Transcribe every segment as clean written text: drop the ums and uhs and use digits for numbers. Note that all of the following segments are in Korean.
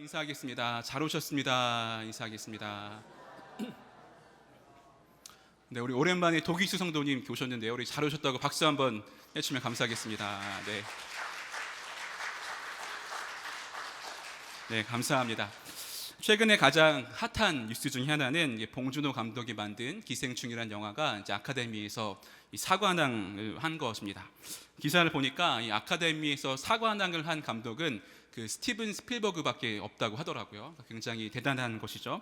인사하겠습니다. 잘 오셨습니다. 인사하겠습니다. 네, 우리 오랜만에 도기수 성도님 오셨는데요. 우리 잘 오셨다고 박수 한번 해주시면 감사하겠습니다. 네, 네, 감사합니다. 최근에 가장 핫한 뉴스 중에 하나는 봉준호 감독이 만든 기생충이라는 영화가 이제 아카데미에서 이 사관왕을 한 것입니다. 기사를 보니까 이 아카데미에서 사관왕을 한 감독은 그 스티븐 스필버그밖에 없다고 하더라고요. 굉장히 대단한 것이죠.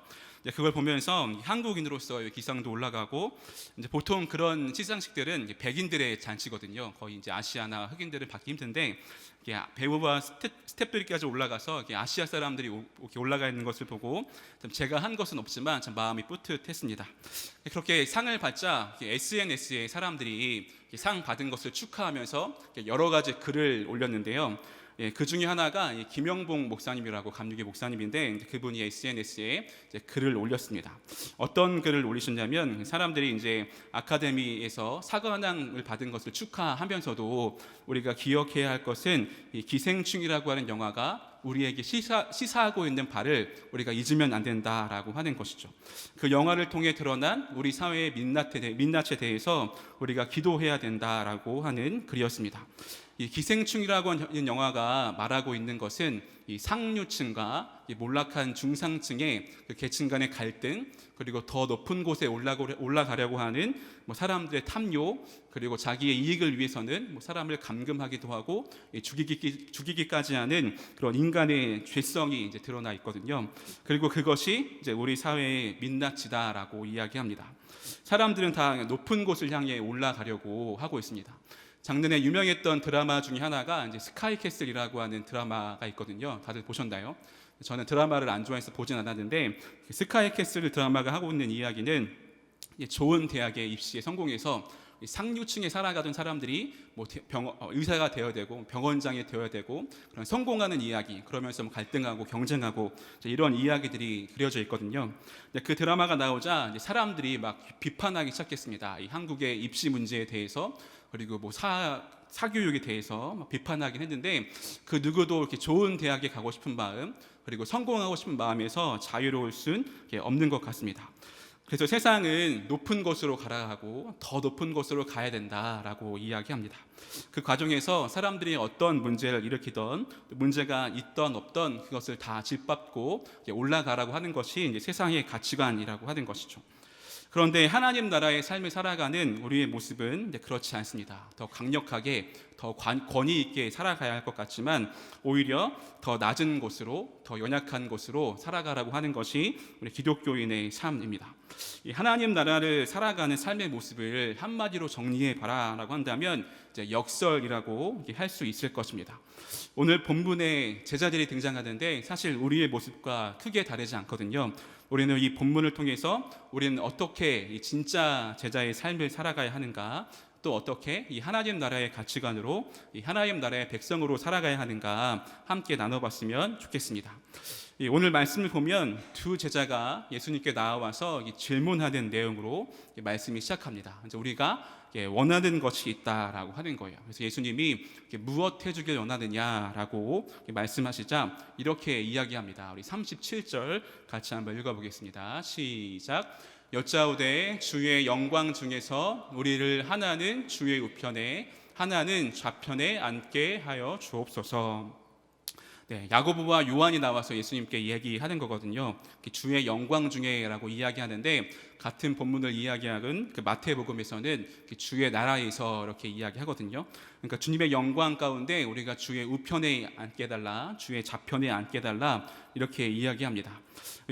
그걸 보면서 한국인으로서 기상도 올라가고, 이제 보통 그런 시상식들은 백인들의 잔치거든요. 거의 이제 아시아나 흑인들은 받기 힘든데, 배우와 스태프들까지 올라가서 아시아 사람들이 이렇게 올라가 있는 것을 보고 제가 한 것은 없지만 참 마음이 뿌듯했습니다. 그렇게 상을 받자 SNS에 사람들이 상 받은 것을 축하하면서 여러 가지 글을 올렸는데요. 그 중에 하나가 김영봉 목사님이라고 감리교 목사님인데, 그분이 SNS에 글을 올렸습니다. 어떤 글을 올리셨냐면, 사람들이 이제 아카데미에서 사관왕을 받은 것을 축하하면서도 우리가 기억해야 할 것은 이 기생충이라고 하는 영화가 우리에게 시사하고 있는 바를 우리가 잊으면 안 된다라고 하는 것이죠. 그 영화를 통해 드러난 우리 사회의 민낯에 대해서 우리가 기도해야 된다라고 하는 글이었습니다. 이 기생충이라고 하는 영화가 말하고 있는 것은 이 상류층과 이 몰락한 중상층의 그 계층 간의 갈등, 그리고 더 높은 곳에 올라가려고 하는 사람들의 탐욕, 그리고 자기의 이익을 위해서는 사람을 감금하기도 하고 죽이기까지 하는 그런 인간의 죄성이 이제 드러나 있거든요. 그리고 그것이 이제 우리 사회의 민낯이다라고 이야기합니다. 사람들은 다 높은 곳을 향해 올라가려고 하고 있습니다. 작년에 유명했던 드라마 중에 하나가 이제 스카이캐슬이라고 하는 드라마가 있거든요. 다들 보셨나요? 저는 드라마를 안 좋아해서 보진 않았는데, 스카이캐슬 드라마가 하고 있는 이야기는 좋은 대학에 입시에 성공해서 상류층에 살아가던 사람들이 의사가 되어야 되고 병원장이 되어야 되고 그런 성공하는 이야기, 그러면서 갈등하고 경쟁하고 이런 이야기들이 그려져 있거든요. 그 드라마가 나오자 사람들이 막 비판하기 시작했습니다. 이 한국의 입시 문제에 대해서, 그리고 사교육에 대해서 비판하긴 했는데, 그 누구도 이렇게 좋은 대학에 가고 싶은 마음, 그리고 성공하고 싶은 마음에서 자유로울 수는 없는 것 같습니다. 그래서 세상은 높은 곳으로 가라 하고 더 높은 곳으로 가야 된다라고 이야기합니다. 그 과정에서 사람들이 어떤 문제를 일으키던, 문제가 있던 없던 그것을 다 짓밟고 올라가라고 하는 것이 이제 세상의 가치관이라고 하는 것이죠. 그런데 하나님 나라의 삶을 살아가는 우리의 모습은 그렇지 않습니다. 더 강력하게, 더 권위 있게 살아가야 할 것 같지만 오히려 더 낮은 곳으로, 더 연약한 곳으로 살아가라고 하는 것이 우리 기독교인의 삶입니다. 이 하나님 나라를 살아가는 삶의 모습을 한마디로 정리해 봐라라고 한다면 이제 역설이라고 할 수 있을 것입니다. 오늘 본문에 제자들이 등장하는데 사실 우리의 모습과 크게 다르지 않거든요. 우리는 이 본문을 통해서 우리는 어떻게 이 진짜 제자의 삶을 살아가야 하는가, 또 어떻게 이 하나님 나라의 가치관으로 이 하나님 나라의 백성으로 살아가야 하는가 함께 나눠봤으면 좋겠습니다. 오늘 말씀을 보면 두 제자가 예수님께 나와서 질문하는 내용으로 말씀이 시작합니다. 이제 우리가 원하는 것이 있다라고 하는 거예요. 그래서 예수님이 무엇 해주길 원하느냐라고 말씀하시자 이렇게 이야기합니다. 우리 37절 같이 한번 읽어보겠습니다. 시작. 여짜오되 주의 영광 중에서 우리를 하나는 주의 우편에 하나는 좌편에 앉게 하여 주옵소서. 네, 야고보와 요한이 나와서 예수님께 얘기하는 거거든요. 주의 영광 중에라고 이야기하는데, 같은 본문을 이야기하는 그 마태복음에서는 주의 나라에서 이렇게 이야기하거든요. 그러니까 주님의 영광 가운데 우리가 주의 우편에 앉게 해달라, 주의 좌편에 앉게 해달라 이렇게 이야기합니다.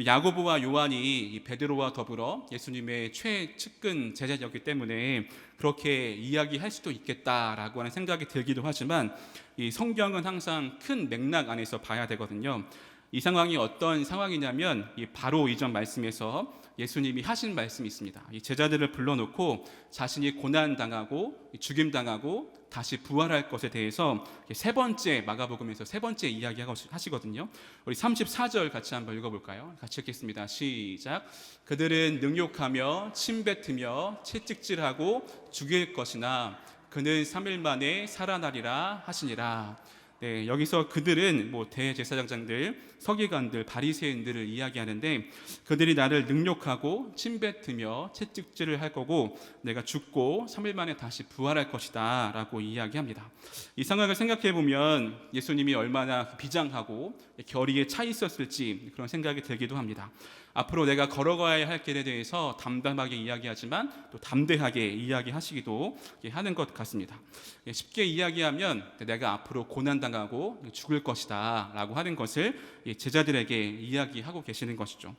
야고보와 요한이 베드로와 더불어 예수님의 최측근 제자였기 때문에 그렇게 이야기할 수도 있겠다라고 하는 생각이 들기도 하지만, 이 성경은 항상 큰 맥락 안에서 봐야 되거든요. 이 상황이 어떤 상황이냐면 바로 이전 말씀에서 예수님이 하신 말씀이 있습니다. 이 제자들을 불러놓고 자신이 고난당하고 죽임당하고 다시 부활할 것에 대해서 세 번째, 마가복음에서 세 번째 이야기 하시거든요. 우리 34절 같이 한번 읽어볼까요? 같이 읽겠습니다. 시작. 그들은 능욕하며 침뱉으며 채찍질하고 죽일 것이나 그는 3일 만에 살아나리라 하시니라. 네, 여기서 그들은 뭐 대제사장들, 서기관들, 바리새인들을 이야기하는데 그들이 나를 능욕하고 침뱉으며 채찍질을 할 거고 내가 죽고 3일 만에 다시 부활할 것이다 라고 이야기합니다. 이 상황을 생각해 보면 예수님이 얼마나 비장하고 결의에 차 있었을지 그런 생각이 들기도 합니다. 앞으로 내가 걸어가야 할 길에 대해서 담담하게 이야기하지만 또 담대하게 이야기하시기도 하는 것 같습니다. 쉽게 이야기하면 내가 앞으로 고난당하고 죽을 것이다 라고 하는 것을 제자들에게 이야기하고 계시는 것이죠.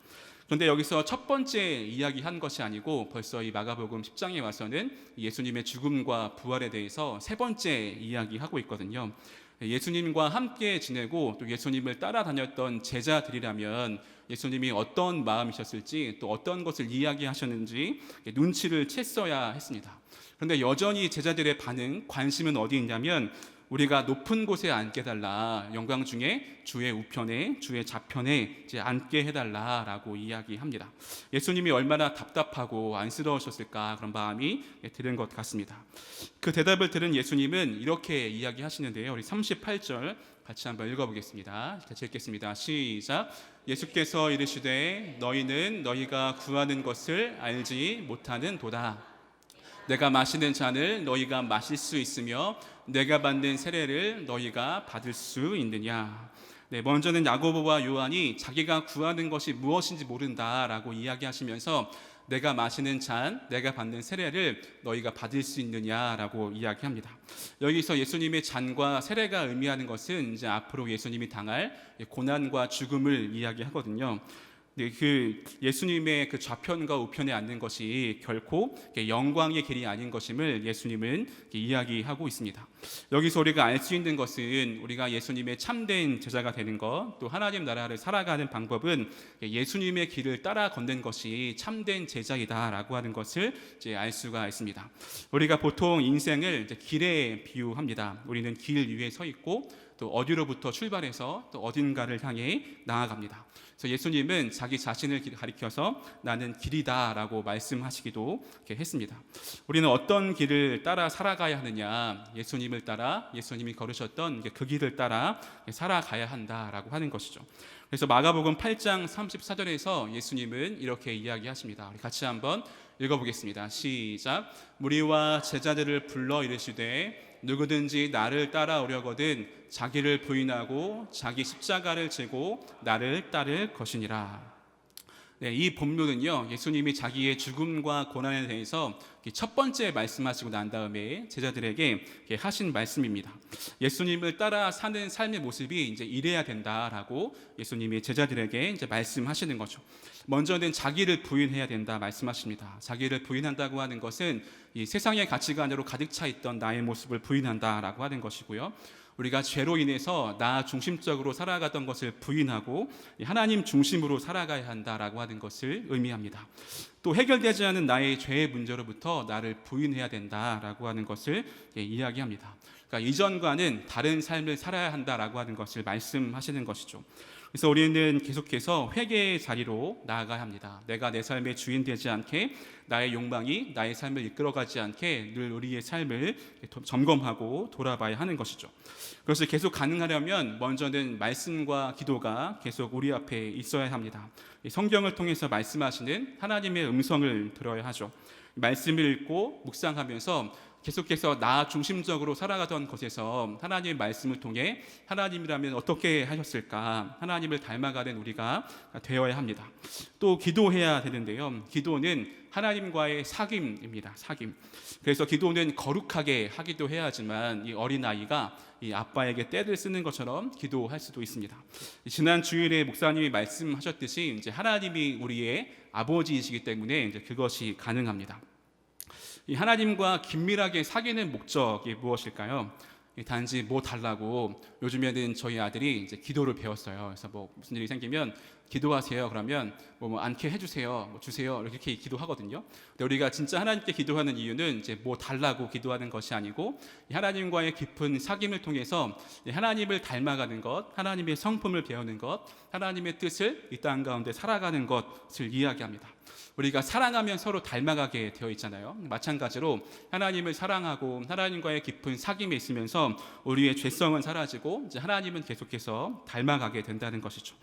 그런데 여기서 첫 번째 이야기한 것이 아니고 벌써 이 마가복음 10장에 와서는 예수님의 죽음과 부활에 대해서 세 번째 이야기하고 있거든요. 예수님과 함께 지내고 또 예수님을 따라다녔던 제자들이라면 예수님이 어떤 마음이셨을지 또 어떤 것을 이야기하셨는지 눈치를 챘어야 했습니다. 그런데 여전히 제자들의 반응, 관심은 어디 있냐면 우리가 높은 곳에 앉게 해달라, 영광 중에 주의 우편에 주의 좌편에 이제 앉게 해달라라고 이야기합니다. 예수님이 얼마나 답답하고 안쓰러우셨을까 그런 마음이 드는 것 같습니다. 그 대답을 들은 예수님은 이렇게 이야기하시는데요. 우리 38절 같이 한번 읽어보겠습니다. 같이 읽겠습니다. 시작. 예수께서 이르시되 너희는 너희가 구하는 것을 알지 못하는도다. 내가 마시는 잔을 너희가 마실 수 있으며 내가 받는 세례를 너희가 받을 수 있느냐. 네, 먼저는 야고보와 요한이 자기가 구하는 것이 무엇인지 모른다라고 이야기하시면서 내가 마시는 잔, 내가 받는 세례를 너희가 받을 수 있느냐라고 이야기합니다. 여기서 예수님의 잔과 세례가 의미하는 것은 이제 앞으로 예수님이 당할 고난과 죽음을 이야기하거든요. 네, 그 예수님의 그 좌편과 우편에 앉는 것이 결코 영광의 길이 아닌 것임을 예수님은 이야기하고 있습니다. 여기서 우리가 알 수 있는 것은 우리가 예수님의 참된 제자가 되는 것, 또 하나님 나라를 살아가는 방법은 예수님의 길을 따라 걷는 것이 참된 제자이다라고 하는 것을 이제 알 수가 있습니다. 우리가 보통 인생을 이제 길에 비유합니다. 우리는 길 위에 서 있고 또 어디로부터 출발해서 또 어딘가를 향해 나아갑니다. 그래서 예수님은 자기 자신을 가리켜서 나는 길이다라고 말씀하시기도 했습니다. 우리는 어떤 길을 따라 살아가야 하느냐? 예수님을 따라, 예수님이 걸으셨던 그 길을 따라 살아가야 한다라고 하는 것이죠. 그래서 마가복음 8장 34절에서 예수님은 이렇게 이야기하십니다. 우리 같이 한번 읽어보겠습니다. 시작. 무리와 제자들을 불러 이르시되 누구든지 나를 따라오려거든 자기를 부인하고 자기 십자가를 지고 나를 따를 것이니라. 네, 이 본문은요 예수님이 자기의 죽음과 고난에 대해서 첫 번째 말씀하시고 난 다음에 제자들에게 하신 말씀입니다. 예수님을 따라 사는 삶의 모습이 이제 이래야 된다라고 예수님이 제자들에게 이제 말씀하시는 거죠. 먼저는 자기를 부인해야 된다 말씀하십니다. 자기를 부인한다고 하는 것은 이 세상의 가치관으로 가득 차 있던 나의 모습을 부인한다라고 하는 것이고요. 우리가 죄로 인해서 나 중심적으로 살아가던 것을 부인하고 하나님 중심으로 살아가야 한다라고 하는 것을 의미합니다. 또 해결되지 않은 나의 죄의 문제로부터 나를 부인해야 된다라고 하는 것을 이야기합니다. 그러니까 이전과는 다른 삶을 살아야 한다라고 하는 것을 말씀하시는 것이죠. 그래서 우리는 계속해서 회개의 자리로 나아가야 합니다. 내가 내 삶의 주인 되지 않게, 나의 욕망이 나의 삶을 이끌어가지 않게 늘 우리의 삶을 점검하고 돌아봐야 하는 것이죠. 그것을 계속 가능하려면 먼저는 말씀과 기도가 계속 우리 앞에 있어야 합니다. 성경을 통해서 말씀하시는 하나님의 음성을 들어야 하죠. 말씀을 읽고 묵상하면서 계속해서 나 중심적으로 살아가던 것에서 하나님의 말씀을 통해 하나님이라면 어떻게 하셨을까, 하나님을 닮아가는 우리가 되어야 합니다. 또 기도해야 되는데요, 기도는 하나님과의 사귐입니다. 사귐. 그래서 기도는 거룩하게 하기도 해야 하지만 이 어린아이가 이 아빠에게 떼를 쓰는 것처럼 기도할 수도 있습니다. 지난 주일에 목사님이 말씀하셨듯이 이제 하나님이 우리의 아버지이시기 때문에 이제 그것이 가능합니다. 이 하나님과 긴밀하게 사귀는 목적이 무엇일까요? 단지 뭐 달라고. 요즘에는 저희 아들이 이제 기도를 배웠어요. 그래서 뭐 무슨 일이 생기면 기도하세요. 그러면 뭐 않게 해주세요, 뭐 주세요, 이렇게 기도하거든요. 근데 우리가 진짜 하나님께 기도하는 이유는 이제 뭐 달라고 기도하는 것이 아니고 하나님과의 깊은 사귐을 통해서 하나님을 닮아가는 것, 하나님의 성품을 배우는 것, 하나님의 뜻을 이 땅 가운데 살아가는 것을 이야기합니다. 우리가 사랑하면 서로 닮아가게 되어 있잖아요. 마찬가지로 하나님을 사랑하고 하나님과의 깊은 사귐에 있으면서 우리의 죄성은 사라지고 이제 하나님은 계속해서 닮아가게 된다는 것이죠.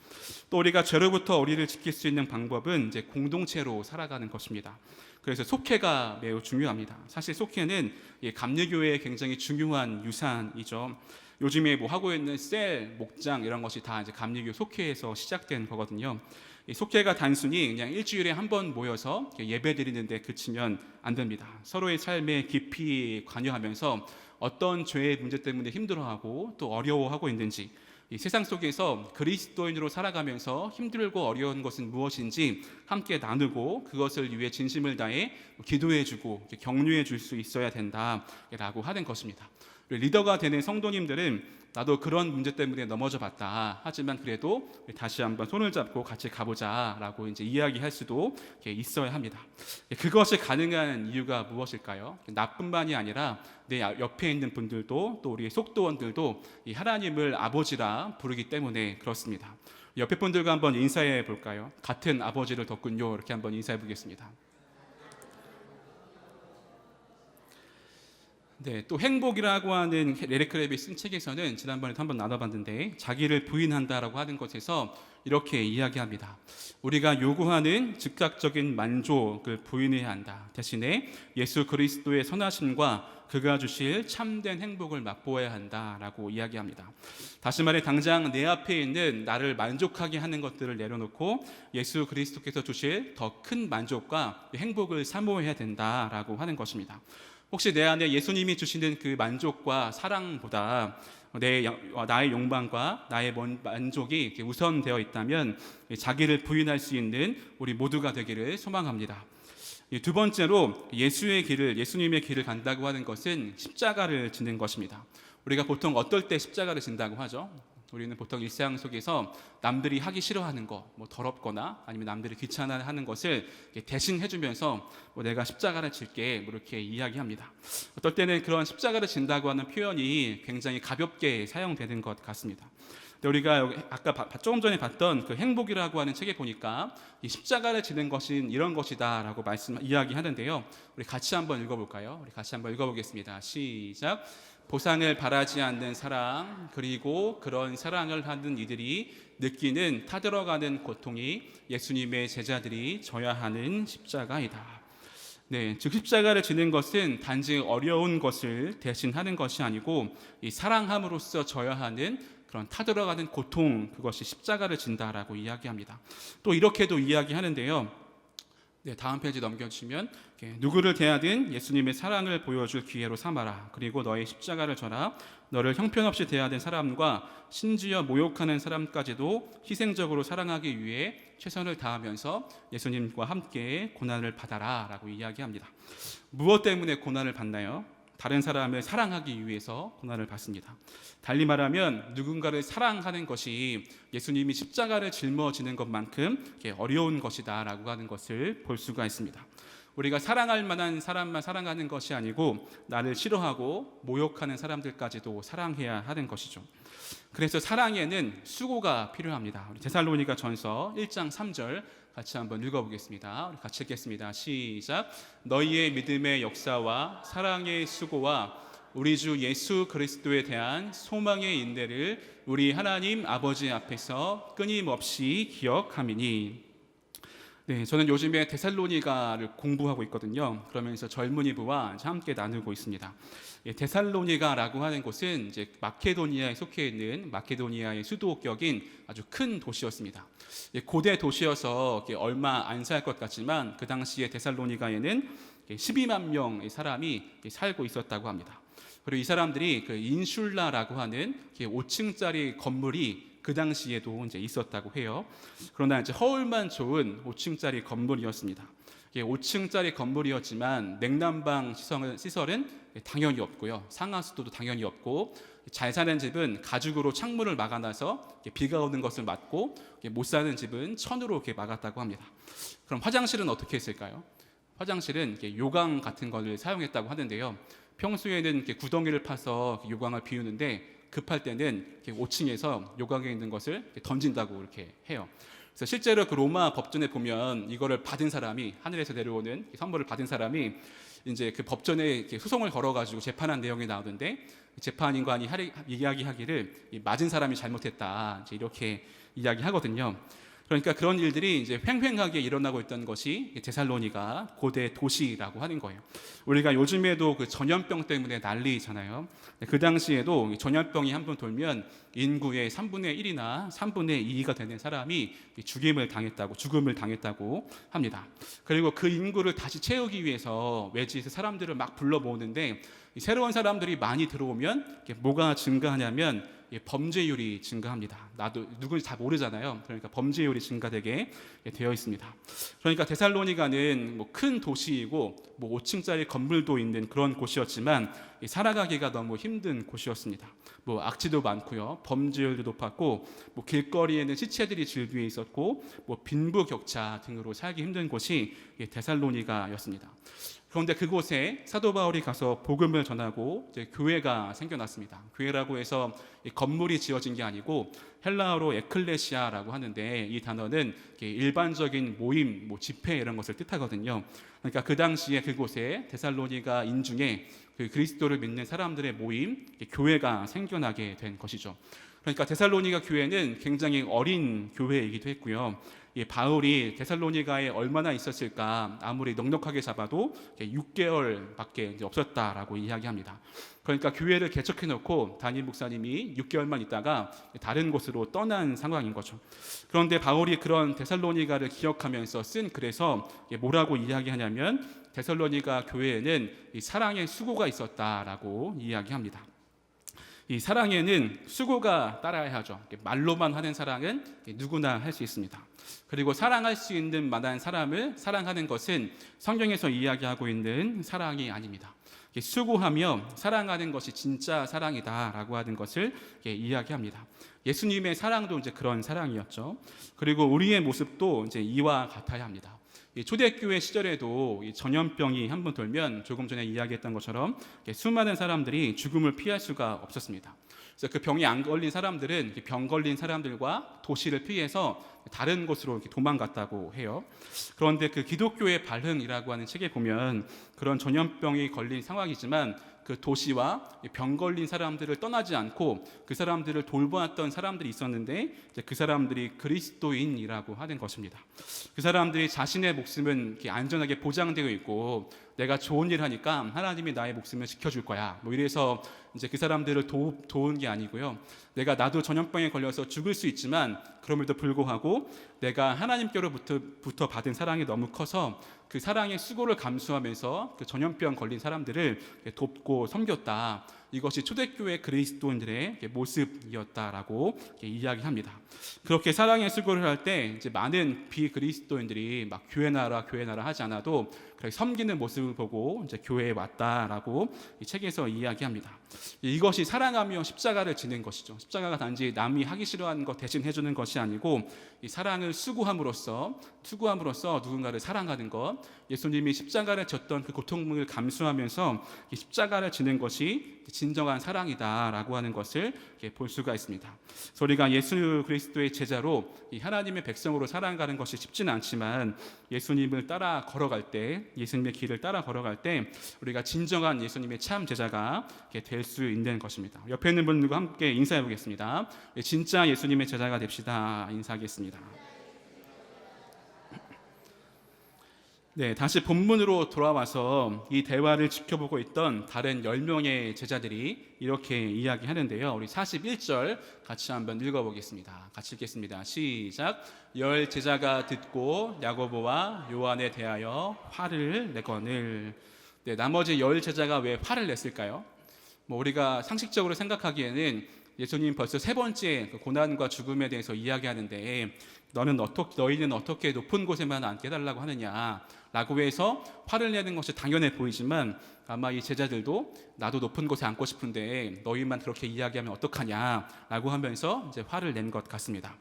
또 우리가 죄로부터 우리를 지킬 수 있는 방법은 이제 공동체로 살아가는 것입니다. 그래서 속회가 매우 중요합니다. 사실 속회는 감리교회의 굉장히 중요한 유산이죠. 요즘에 뭐 하고 있는 셀, 목장 이런 것이 다 이제 감리교 속회에서 시작된 거거든요. 이 속회가 단순히 그냥 일주일에 한 번 모여서 예배 드리는데 그치면 안 됩니다. 서로의 삶에 깊이 관여하면서 어떤 죄의 문제 때문에 힘들어하고 또 어려워하고 있는지, 이 세상 속에서 그리스도인으로 살아가면서 힘들고 어려운 것은 무엇인지 함께 나누고 그것을 위해 진심을 다해 기도해주고 격려해 줄 수 있어야 된다라고 하는 것입니다. 리더가 되는 성도님들은 나도 그런 문제 때문에 넘어져 봤다. 하지만 그래도 다시 한번 손을 잡고 같이 가보자라고 이제 이야기할 수도 있어야 합니다. 그것이 가능한 이유가 무엇일까요? 나뿐만이 아니라 내 옆에 있는 분들도 또 우리 속도원들도 이 하나님을 아버지라 부르기 때문에 그렇습니다. 옆에 분들과 한번 인사해 볼까요? 같은 아버지를 뒀군요. 이렇게 한번 인사해 보겠습니다. 네, 또 행복이라고 하는 레리 크랩이 쓴 책에서는 지난번에도 한번 나눠봤는데 자기를 부인한다라고 하는 것에서 이렇게 이야기합니다. 우리가 요구하는 즉각적인 만족을 부인해야 한다. 대신에 예수 그리스도의 선하심과 그가 주실 참된 행복을 맛보아야 한다라고 이야기합니다. 다시 말해 당장 내 앞에 있는 나를 만족하게 하는 것들을 내려놓고 예수 그리스도께서 주실 더 큰 만족과 행복을 사모해야 된다라고 하는 것입니다. 혹시 내 안에 예수님이 주시는 그 만족과 사랑보다 나의 욕망과 나의 만족이 우선되어 있다면 자기를 부인할 수 있는 우리 모두가 되기를 소망합니다. 두 번째로 예수님의 길을 간다고 하는 것은 십자가를 지는 것입니다. 우리가 보통 어떨 때 십자가를 진다고 하죠? 우리는 보통 일상 속에서 남들이 하기 싫어하는 거, 뭐 더럽거나 아니면 남들이 귀찮아하는 것을 대신 해주면서 내가 십자가를 질게 뭐 이렇게 이야기합니다. 어떨 때는 그런 십자가를 진다고 하는 표현이 굉장히 가볍게 사용되는 것 같습니다. 근데 우리가 아까 조금 전에 봤던 그 행복이라고 하는 책에 보니까 이 십자가를 지는 것은 이런 것이다라고 이야기하는데요. 우리 같이 한번 읽어볼까요? 우리 같이 한번 읽어보겠습니다. 시작. 보상을 바라지 않는 사랑, 그리고 그런 사랑을 하는 이들이 느끼는 타들어가는 고통이 예수님의 제자들이 져야 하는 십자가이다. 네, 즉 십자가를 지는 것은 단지 어려운 것을 대신하는 것이 아니고 이 사랑함으로써 져야 하는 그런 타들어가는 고통, 그것이 십자가를 진다라고 이야기합니다. 또 이렇게도 이야기하는데요. 네, 다음 페이지 넘겨주시면 누구를 대하든 예수님의 사랑을 보여줄 기회로 삼아라. 그리고 너의 십자가를 져라. 너를 형편없이 대하는 사람과 심지어 모욕하는 사람까지도 희생적으로 사랑하기 위해 최선을 다하면서 예수님과 함께 고난을 받아라 라고 이야기합니다. 무엇 때문에 고난을 받나요? 다른 사람을 사랑하기 위해서 고난을 받습니다. 달리 말하면 누군가를 사랑하는 것이 예수님이 십자가를 짊어지는 것만큼 어려운 것이다 라고 하는 것을 볼 수가 있습니다. 우리가 사랑할 만한 사람만 사랑하는 것이 아니고 나를 싫어하고 모욕하는 사람들까지도 사랑해야 하는 것이죠. 그래서 사랑에는 수고가 필요합니다. 우리 데살로니가 전서 1장 3절 같이 한번 읽어보겠습니다. 우리 같이 읽겠습니다. 시작. 너희의 믿음의 역사와 사랑의 수고와 우리 주 예수 그리스도에 대한 소망의 인내를 우리 하나님 아버지 앞에서 끊임없이 기억함이니. 네, 저는 요즘에 데살로니가를 공부하고 있거든요. 그러면서 젊은이부와 함께 나누고 있습니다. 데살로니가라고 하는 곳은 이제 마케도니아에 속해 있는 마케도니아의 수도격인 아주 큰 도시였습니다. 고대 도시여서 얼마 안 살 것 같지만 그 당시에 데살로니가에는 12만 명의 사람이 살고 있었다고 합니다. 그리고 이 사람들이 그 인슐라라고 하는 5층짜리 건물이 그 당시에도 이제 있었다고 해요. 그러나 이제 허울만 좋은 5층짜리 건물이었습니다. 5층짜리 건물이었지만 냉난방 시설은 당연히 없고요. 상하수도도 당연히 없고 잘 사는 집은 가죽으로 창문을 막아놔서 비가 오는 것을 막고 못 사는 집은 천으로 이렇게 막았다고 합니다. 그럼 화장실은 어떻게 했을까요? 화장실은 요강 같은 것을 사용했다고 하는데요. 평소에는 이렇게 구덩이를 파서 요강을 비우는데 급할 때는 5층에서 요강에 있는 것을 던진다고 이렇게 해요. 그래서 실제로 그 로마 법전에 보면 이거를 받은 사람이, 하늘에서 내려오는 선물을 받은 사람이 이제 그 법전에 이렇게 소송을 걸어가지고 재판한 내용이 나오는데, 재판인관이 이야기하기를 맞은 사람이 잘못했다, 이제 이렇게 이야기하거든요. 그러니까 그런 일들이 이제 횡횡하게 일어나고 있던 것이 데살로니가 고대 도시라고 하는 거예요. 우리가 요즘에도 그 전염병 때문에 난리잖아요. 그 당시에도 전염병이 한 번 돌면 인구의 3분의 1이나 3분의 2가 되는 사람이 죽음을 당했다고 합니다. 그리고 그 인구를 다시 채우기 위해서 외지에서 사람들을 막 불러 모으는데, 새로운 사람들이 많이 들어오면 뭐가 증가하냐면 범죄율이 증가합니다. 나도 누군지 다 모르잖아요. 그러니까 범죄율이 증가되게 되어 있습니다. 그러니까 데살로니가는 뭐 큰 도시이고 뭐 5층짜리 건물도 있는 그런 곳이었지만 살아가기가 너무 힘든 곳이었습니다. 뭐 악취도 많고요, 범죄율도 높았고, 뭐 길거리에는 시체들이 즐비해 있었고, 뭐 빈부격차 등으로 살기 힘든 곳이 데살로니가였습니다. 그런데 그곳에 사도 바울이 가서 복음을 전하고 이제 교회가 생겨났습니다. 교회라고 해서 건물이 지어진 게 아니고 헬라어로 에클레시아라고 하는데, 이 단어는 일반적인 모임, 뭐 집회 이런 것을 뜻하거든요. 그러니까 그 당시에 그곳에 데살로니가인 중에 그 그리스도를 믿는 사람들의 모임, 교회가 생겨나게 된 것이죠. 그러니까 데살로니가 교회는 굉장히 어린 교회이기도 했고요. 바울이 데살로니가에 얼마나 있었을까, 아무리 넉넉하게 잡아도 6개월밖에 없었다라고 이야기합니다. 그러니까 교회를 개척해놓고 담임 목사님이 6개월만 있다가 다른 곳으로 떠난 상황인 거죠. 그런데 바울이 그런 데살로니가를 기억하면서 쓴 글에서 뭐라고 이야기하냐면, 데살로니가 교회에는 이 사랑의 수고가 있었다라고 이야기합니다. 이 사랑에는 수고가 따라야 하죠. 말로만 하는 사랑은 누구나 할 수 있습니다. 그리고 사랑할 수 있는 만한 사람을 사랑하는 것은 성경에서 이야기하고 있는 사랑이 아닙니다. 수고하며 사랑하는 것이 진짜 사랑이다라고 하는 것을 이야기합니다. 예수님의 사랑도 이제 그런 사랑이었죠. 그리고 우리의 모습도 이제 이와 같아야 합니다. 초대교회 시절에도 전염병이 한번 돌면 조금 전에 이야기했던 것처럼 수많은 사람들이 죽음을 피할 수가 없었습니다. 그래서 그 병이 안 걸린 사람들은 병 걸린 사람들과 도시를 피해서 다른 곳으로 도망갔다고 해요. 그런데 그 기독교의 발흥이라고 하는 책에 보면 그런 전염병이 걸린 상황이지만 그 도시와 병 걸린 사람들을 떠나지 않고 그 사람들을 돌보았던 사람들이 있었는데, 그 사람들이 그리스도인이라고 하는 것입니다. 그 사람들이 자신의 목숨은 안전하게 보장되어 있고, 내가 좋은 일 하니까 하나님이 나의 목숨을 지켜줄 거야, 뭐 이래서 이제 그 사람들을 도운 게 아니고요. 나도 전염병에 걸려서 죽을 수 있지만 그럼에도 불구하고 내가 하나님께로부터 받은 사랑이 너무 커서 그 사랑의 수고를 감수하면서 그 전염병 걸린 사람들을 돕고 섬겼다. 이것이 초대교회 그리스도인들의 모습이었다라고 이야기합니다. 그렇게 사랑의 수고를 할 때 이제 많은 비그리스도인들이 막 교회 나라 하지 않아도 섬기는 모습을 보고 이제 교회에 왔다라고 이 책에서 이야기합니다. 이것이 사랑하며 십자가를 지는 것이죠. 십자가가 단지 남이 하기 싫어하는 것 대신 해주는 것이 아니고, 이 사랑을 수고함으로써 누군가를 사랑하는 것, 예수님이 십자가를 졌던 그 고통을 감수하면서 이 십자가를 지는 것이 진정한 사랑이다라고 하는 것을 볼 수가 있습니다. 그래서 우리가 예수 그리스도의 제자로 이 하나님의 백성으로 살아가는 것이 쉽지는 않지만, 예수님을 따라 걸어갈 때, 예수님의 길을 따라 걸어갈 때 우리가 진정한 예수님의 참 제자가 될 수 있는 것입니다. 옆에 있는 분들과 함께 인사해 보겠습니다. 진짜 예수님의 제자가 됩시다. 인사하겠습니다. 네, 다시 본문으로 돌아와서 이 대화를 지켜보고 있던 다른 10명의 제자들이 이렇게 이야기하는데요. 우리 41절 같이 한번 읽어보겠습니다. 같이 읽겠습니다. 시작. 10 제자가 듣고 야고보와 요한에 대하여 화를 내거늘. 네, 나머지 10 제자가 왜 화를 냈을까요? 우리가 상식적으로 생각하기에는 예수님 벌써 3번째 그 고난과 죽음에 대해서 이야기하는데, 너희는 어떻게 높은 곳에만 앉게 해달라고 하느냐 라고 해서 화를 내는 것이 당연해 보이지만 아마 이 제자들도 나도 높은 곳에 앉고 싶은데 너희만 그렇게 이야기하면 어떡하냐라고 하면서 이제 화를 낸 것 같습니다.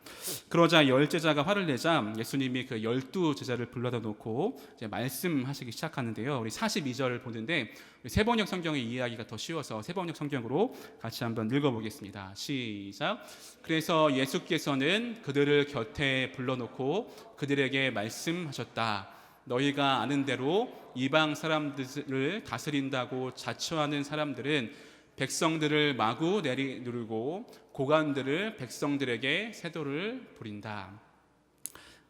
그러자 10제자가 화를 내자 예수님이 그 12제자를 불러다 놓고 이제 말씀하시기 시작하는데요. 우리 42절을 보는데 세번역 성경의 이야기가 더 쉬워서 세번역 성경으로 같이 한번 읽어보겠습니다. 시작. 그래서 예수께서는 그들을 곁에 불러놓고 그들에게 말씀하셨다. 너희가 아는 대로 이방 사람들을 다스린다고 자처하는 사람들은 백성들을 마구 내리누르고 고관들을 백성들에게 세도를 부린다.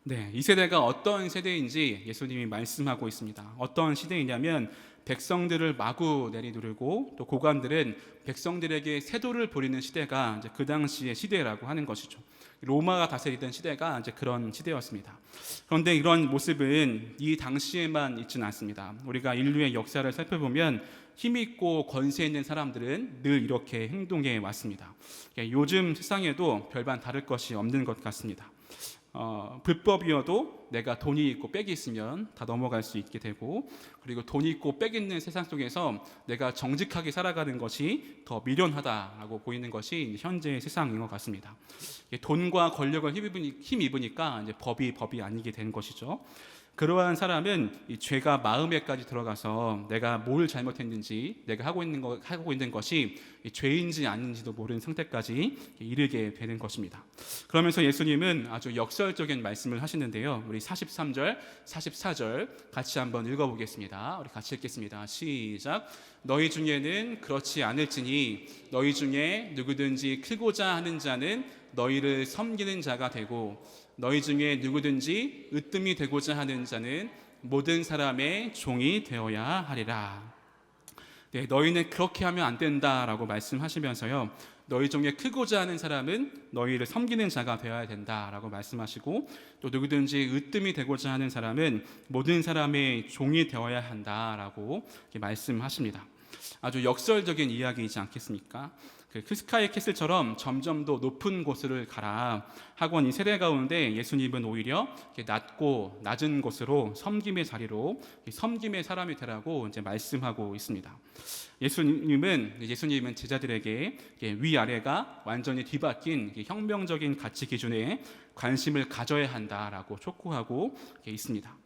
네, 이 세대가 어떤 세대인지 예수님이 말씀하고 있습니다. 어떤 시대이냐면 백성들을 마구 내리누르고 또 고관들은 백성들에게 세도를 부리는 시대가 이제 그 당시의 시대라고 하는 것이죠. 로마가 다스리던 시대가 이제 그런 시대였습니다. 그런데 이런 모습은 이 당시에만 있지는 않습니다. 우리가 인류의 역사를 살펴보면 힘 있고 권세 있는 사람들은 늘 이렇게 행동해 왔습니다. 요즘 세상에도 별반 다를 것이 없는 것 같습니다. 불법이어도 내가 돈이 있고 빽이 있으면 다 넘어갈 수 있게 되고, 그리고 돈이 있고 빽 있는 세상 속에서 내가 정직하게 살아가는 것이 더 미련하다라고 보이는 것이 현재의 세상인 것 같습니다. 돈과 권력을 힘입으니까 이제 법이 아니게 된 것이죠. 그러한 사람은 이 죄가 마음에까지 들어가서 내가 뭘 잘못했는지, 내가 하고 있는 것이 죄인지 아닌지도 모르는 상태까지 이르게 되는 것입니다. 그러면서 예수님은 아주 역설적인 말씀을 하시는데요. 우리 43절, 44절 같이 한번 읽어보겠습니다. 우리 같이 읽겠습니다. 시작. 너희 중에는 그렇지 않을지니 너희 중에 누구든지 크고자 하는 자는 너희를 섬기는 자가 되고 너희 중에 누구든지 으뜸이 되고자 하는 자는 모든 사람의 종이 되어야 하리라. 네, 너희는 그렇게 하면 안 된다라고 말씀하시면서요, 너희 중에 크고자 하는 사람은 너희를 섬기는 자가 되어야 된다라고 말씀하시고, 또 누구든지 으뜸이 되고자 하는 사람은 모든 사람의 종이 되어야 한다라고 말씀하십니다. 아주 역설적인 이야기이지 않겠습니까? 그 스카이 캐슬처럼 점점 더 높은 곳을 가라 하곤 이 세대 가운데 예수님은 오히려 낮고 낮은 곳으로 섬김의 자리로 섬김의 사람이 되라고 이제 말씀하고 있습니다. 예수님은 제자들에게 위아래가 완전히 뒤바뀐 혁명적인 가치 기준에 관심을 가져야 한다라고 촉구하고 있습니다.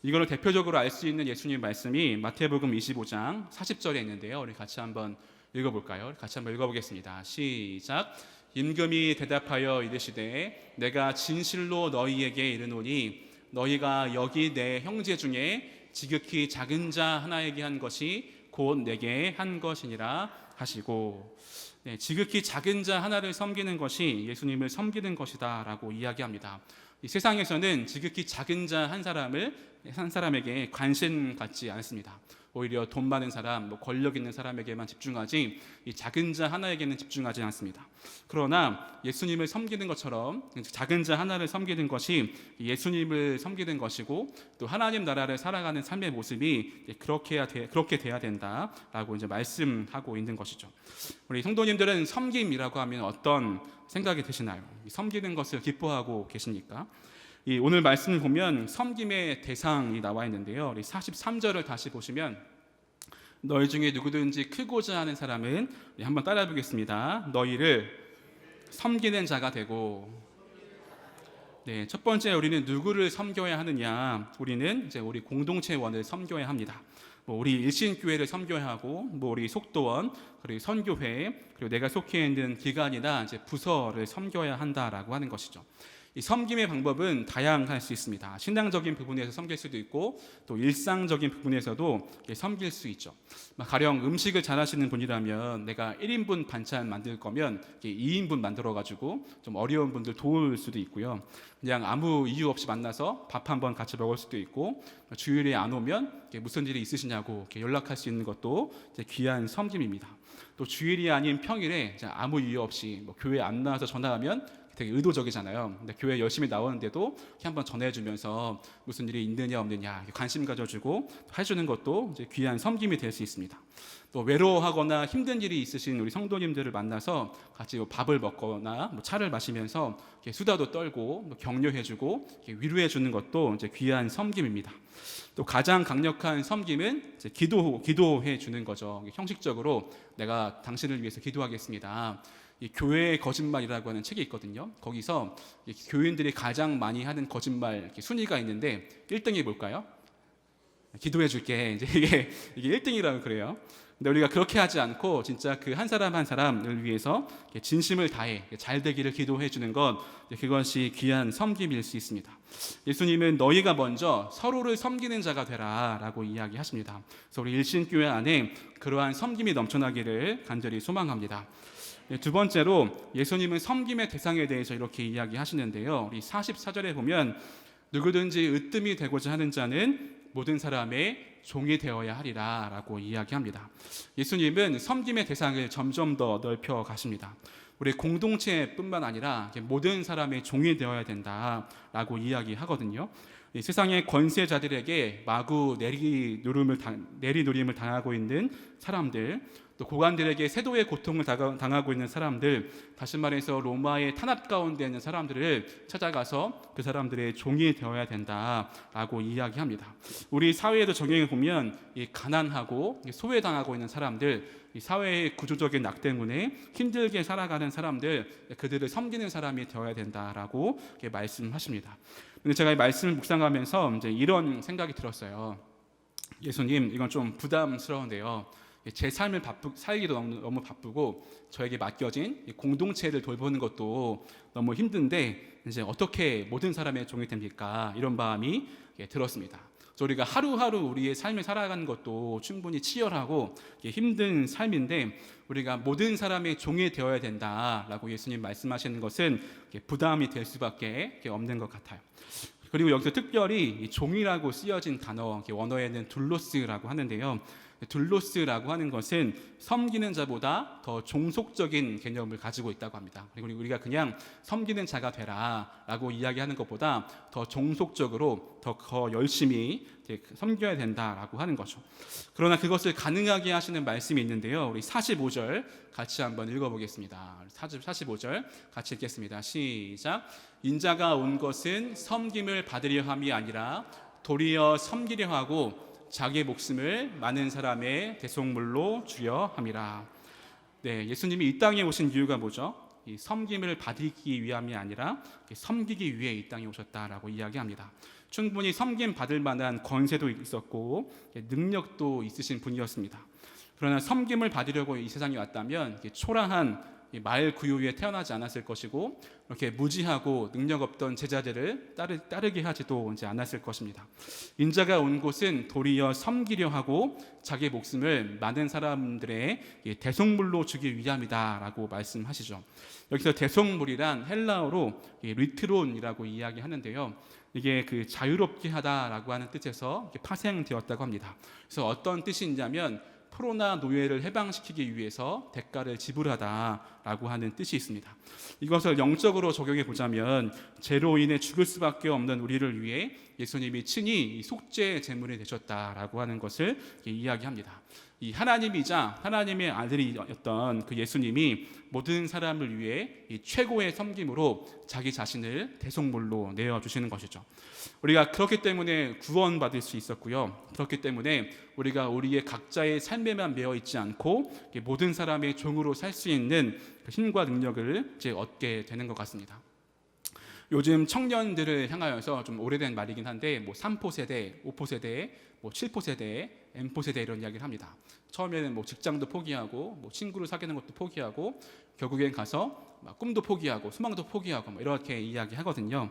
이걸 대표적으로 알 수 있는 예수님 말씀이 마태복음 25장 40절에 있는데요. 우리 같이 한번 읽어볼까요? 같이 한번 읽어보겠습니다. 시작. 임금이 대답하여 이르시되 내가 진실로 너희에게 이르노니 너희가 여기 내 형제 중에 지극히 작은 자 하나에게 한 것이 곧 내게 한 것이니라 하시고, 네, 지극히 작은 자 하나를 섬기는 것이 예수님을 섬기는 것이다 라고 이야기합니다. 이 세상에서는 지극히 작은 자 한 사람에게 관심 갖지 않습니다. 오히려 돈 많은 사람, 권력 있는 사람에게만 집중하지 이 작은 자 하나에게는 집중하지 않습니다. 그러나 예수님을 섬기는 것처럼 작은 자 하나를 섬기는 것이 예수님을 섬기는 것이고, 또 하나님 나라를 살아가는 삶의 모습이 그렇게 돼야 된다라고 이제 말씀하고 있는 것이죠. 우리 성도님들은 섬김이라고 하면 어떤 생각이 드시나요? 섬기는 것을 기뻐하고 계십니까? 오늘 말씀을 보면 섬김의 대상이 나와 있는데요. 우리 43절을 다시 보시면 너희 중에 누구든지 크고자 하는 사람은, 한번 따라해 보겠습니다. 너희를 섬기는 자가 되고, 네, 첫 번째 우리는 누구를 섬겨야 하느냐? 우리는 이제 우리 공동체원을 섬겨야 합니다. 우리 일신교회를 섬겨야 하고, 우리 속도원, 그리고 선교회, 그리고 내가 속해 있는 기관이나 이제 부서를 섬겨야 한다라고 하는 것이죠. 이 섬김의 방법은 다양할 수 있습니다. 신앙적인 부분에서 섬길 수도 있고, 또 일상적인 부분에서도 섬길 수 있죠. 가령 음식을 잘하시는 분이라면 내가 1인분 반찬 만들 거면 2인분 만들어가지고 좀 어려운 분들 도울 수도 있고요. 그냥 아무 이유 없이 만나서 밥 한번 같이 먹을 수도 있고, 주일에 안 오면 무슨 일이 있으시냐고 연락할 수 있는 것도 귀한 섬김입니다. 또 주일이 아닌 평일에 아무 이유 없이 교회 안 나와서 전화하면 되게 의도적이잖아요. 근데 교회 열심히 나오는데도 한번 전해주면서 무슨 일이 있느냐 없느냐 관심 가져주고 해주는 것도 이제 귀한 섬김이 될 수 있습니다. 또 외로워하거나 힘든 일이 있으신 우리 성도님들을 만나서 같이 밥을 먹거나 차를 마시면서 수다도 떨고 격려해주고 위로해주는 것도 이제 귀한 섬김입니다. 또 가장 강력한 섬김은 이제 기도해 주는 거죠. 형식적으로 내가 당신을 위해서 기도하겠습니다. 이 교회의 거짓말이라고 하는 책이 있거든요. 거기서 교인들이 가장 많이 하는 거짓말 순위가 있는데 1등이 뭘까요? 기도해 줄게. 이제 이게 1등이라고 그래요. 근데 우리가 그렇게 하지 않고 진짜 그 한 사람 한 사람을 위해서 진심을 다해 잘 되기를 기도해 주는 것, 그것이 귀한 섬김일 수 있습니다. 예수님은 너희가 먼저 서로를 섬기는 자가 되라라고 이야기하십니다. 그래서 우리 일신교회 안에 그러한 섬김이 넘쳐나기를 간절히 소망합니다. 두 번째로 예수님은 섬김의 대상에 대해서 이렇게 이야기하시는데요. 우리 44절에 보면 누구든지 으뜸이 되고자 하는 자는 모든 사람의 종이 되어야 하리라 라고 이야기합니다. 예수님은 섬김의 대상을 점점 더 넓혀 가십니다. 우리 공동체뿐만 아니라 모든 사람의 종이 되어야 된다라고 이야기하거든요. 이 세상의 권세자들에게 마구 내리노림을 당하고 있는 사람들, 또 고관들에게 세도의 고통을 당하고 있는 사람들, 다시 말해서 로마의 탄압 가운데 있는 사람들을 찾아가서 그 사람들의 종이 되어야 된다라고 이야기합니다. 우리 사회에도 적용해 보면 이 가난하고 소외당하고 있는 사람들, 이 사회의 구조적인 낙 때문에 힘들게 살아가는 사람들, 그들을 섬기는 사람이 되어야 된다라고 말씀하십니다. 근데 제가 이 말씀을 묵상하면서 이제 이런 생각이 들었어요. 예수님, 이건 좀 부담스러운데요. 제 삶을 살기도 너무 바쁘고 저에게 맡겨진 공동체를 돌보는 것도 너무 힘든데 이제 어떻게 모든 사람의 종이 됩니까? 이런 마음이 들었습니다. 우리가 하루하루 우리의 삶을 살아가는 것도 충분히 치열하고 힘든 삶인데 우리가 모든 사람의 종이 되어야 된다라고 예수님 말씀하시는 것은 부담이 될 수밖에 없는 것 같아요. 그리고 여기서 특별히 이 종이라고 쓰여진 단어, 원어에는 둘로스라고 하는데요. 둘로스라고 하는 것은 섬기는 자보다 더 종속적인 개념을 가지고 있다고 합니다. 그리고 우리가 그냥 섬기는 자가 되라라고 이야기하는 것보다 더 종속적으로 더 열심히 섬겨야 된다라고 하는 거죠. 그러나 그것을 가능하게 하시는 말씀이 있는데요. 우리 45절 같이 한번 읽어보겠습니다. 45절 같이 읽겠습니다. 시작. 인자가 온 것은 섬김을 받으려 함이 아니라 도리어 섬기려 하고 자기의 목숨을 많은 사람의 대속물로 주려 함이라. 네, 예수님이 이 땅에 오신 이유가 뭐죠? 이 섬김을 받기 위함이 아니라 섬기기 위해 이 땅에 오셨다라고 이야기합니다. 충분히 섬김 받을 만한 권세도 있었고 능력도 있으신 분이었습니다. 그러나 섬김을 받으려고 이 세상에 왔다면 초라한 말 구유 위에 태어나지 않았을 것이고 이렇게 무지하고 능력 없던 제자들을 따르게 하지도 이제 않았을 것입니다. 인자가 온 곳은 도리어 섬기려 하고 자기 목숨을 많은 사람들의 대속물로 주기 위함이다라고 말씀하시죠. 여기서 대속물이란 헬라어로 리트론이라고 이야기하는데요. 이게 그 자유롭게 하다라고 하는 뜻에서 파생되었다고 합니다. 그래서 어떤 뜻이냐면 포로나 노예를 해방시키기 위해서 대가를 지불하다라고 하는 뜻이 있습니다. 이것을 영적으로 적용해 보자면 죄로 인해 죽을 수밖에 없는 우리를 위해 예수님이 친히 속죄 제물이 되셨다라고 하는 것을 이야기합니다. 이 하나님이자 하나님의 아들이었던 그 예수님이 모든 사람을 위해 이 최고의 섬김으로 자기 자신을 대속물로 내어주시는 것이죠. 우리가 그렇기 때문에 구원받을 수 있었고요. 그렇기 때문에 우리가 우리의 각자의 삶에만 매여 있지 않고 모든 사람의 종으로 살 수 있는 힘과 능력을 이제 얻게 되는 것 같습니다. 요즘 청년들을 향하여서 좀 오래된 말이긴 한데 3포 세대, 5포 세대, 7포 세대, M포 세대 이런 이야기를 합니다. 처음에는 직장도 포기하고 친구를 사귀는 것도 포기하고 결국엔 가서 꿈도 포기하고 소망도 포기하고 이렇게 이야기하거든요.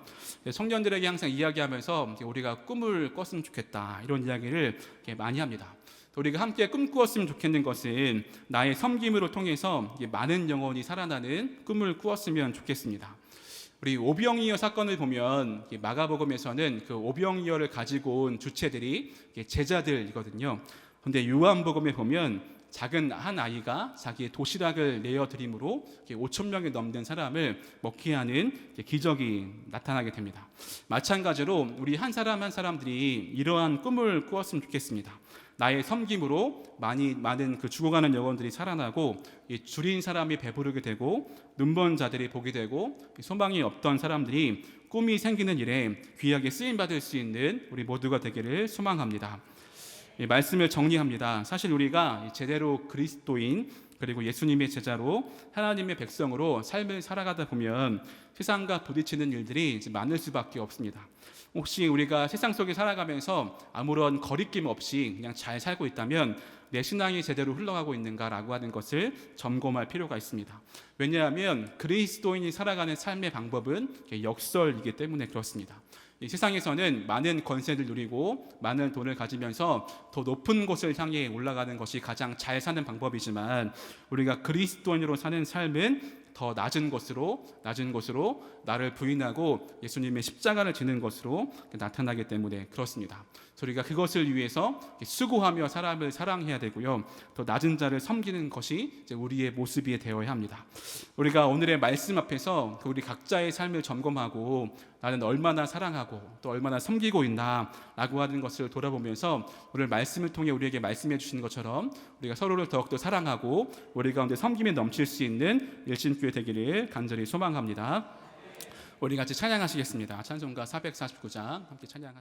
청년들에게 항상 이야기하면서 우리가 꿈을 꿨으면 좋겠다 이런 이야기를 많이 합니다. 우리가 함께 꿈꾸었으면 좋겠는 것은 나의 섬김으로 통해서 많은 영혼이 살아나는 꿈을 꾸었으면 좋겠습니다. 우리 오병이어 사건을 보면 마가복음에서는 그 오병이어를 가지고 온 주체들이 제자들이거든요. 그런데 요한복음에 보면 작은 한 아이가 자기의 도시락을 내어드림으로 5천 명이 넘는 사람을 먹게 하는 기적이 나타나게 됩니다. 마찬가지로 우리 한 사람 한 사람들이 이러한 꿈을 꾸었으면 좋겠습니다. 나의 섬김으로 많은 그 죽어가는 영혼들이 살아나고 줄인 사람이 배부르게 되고 눈먼 자들이 보게 되고 소망이 없던 사람들이 꿈이 생기는 일에 귀하게 쓰임 받을 수 있는 우리 모두가 되기를 소망합니다. 말씀을 정리합니다. 사실 우리가 제대로 그리스도인 그리고 예수님의 제자로 하나님의 백성으로 삶을 살아가다 보면 세상과 부딪히는 일들이 많을 수밖에 없습니다. 혹시 우리가 세상 속에 살아가면서 아무런 거리낌 없이 그냥 잘 살고 있다면 내 신앙이 제대로 흘러가고 있는가라고 하는 것을 점검할 필요가 있습니다. 왜냐하면 그리스도인이 살아가는 삶의 방법은 역설이기 때문에 그렇습니다. 이 세상에서는 많은 권세를 누리고 많은 돈을 가지면서 더 높은 곳을 향해 올라가는 것이 가장 잘 사는 방법이지만 우리가 그리스도인으로 사는 삶은 더 낮은 곳으로 나를 부인하고 예수님의 십자가를 지는 것으로 나타나기 때문에 그렇습니다. 우리가 그것을 위해서 수고하며 사람을 사랑해야 되고요. 더 낮은 자를 섬기는 것이 우리의 모습이 되어야 합니다. 우리가 오늘의 말씀 앞에서 우리 각자의 삶을 점검하고 나는 얼마나 사랑하고 또 얼마나 섬기고 있나라고 하는 것을 돌아보면서 오늘 말씀을 통해 우리에게 말씀해 주시는 것처럼 우리가 서로를 더욱더 사랑하고 우리 가운데 섬김이 넘칠 수 있는 일신교회 되기를 간절히 소망합니다. 우리 같이 찬양하시겠습니다. 찬송가 449장 함께 찬양하시겠습니다.